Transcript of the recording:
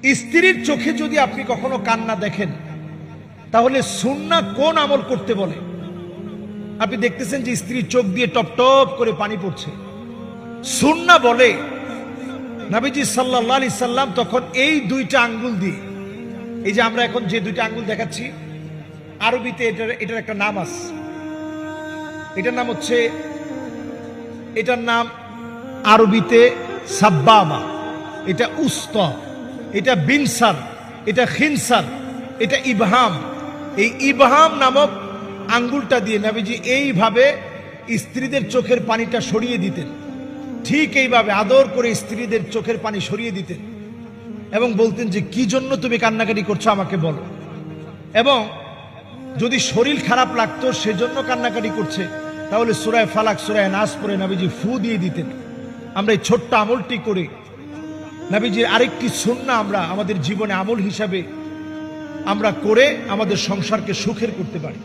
স্ত্রীর চোখে যদি আপনি কখনো কান্না দেখেন, তাহলে সুন্নাহ কোন আমল করতে বলে? আপনি দেখতেছেন যে স্ত্রীর চোখ দিয়ে টপ টপ করে পানি পড়ছে, সুন্নাহ বলে নবীজি সাল্লাল্লাহু আলাইহি সাল্লাম তখন এই দুইটা আঙ্গুল দিয়ে, এই যে আমরা এখন যে দুইটা আঙ্গুল দেখাচ্ছি, আরবিতে এটার একটা নাম আছে। এটার নাম হচ্ছে, এটার নাম আরবিতে সাব্বাবা, এটা উস্তা, এটা বিনসার, এটা খিনসার, এটা ইবহাম। এই ইবহাম নামক আঙ্গুলটা দিয়ে নবীজি এইভাবে স্ত্রীদের চোখের পানিটা সরিয়ে দিতেন। ঠিক এইভাবে আদর করে স্ত্রীদের চোখের পানি সরিয়ে দিতেন এবং বলতেন যে কি জন্য তুমি কান্নাকাটি করছো আমাকে বলো। এবং যদি শরীর খারাপ লাগতো সেজন্য কান্নাকাটি করছে, তাহলে সূরা ফালাক সূরা নাস পড়ে নবীজি ফু দিয়ে দিতেন। আমরা এই ছোট্ট আমলটি করে নবীজির আরেকটি সুন্নাহ আমরা আমাদের জীবনে আমল হিসাবে আমরা করে আমাদের সংসারকে সুখের করতে পারি।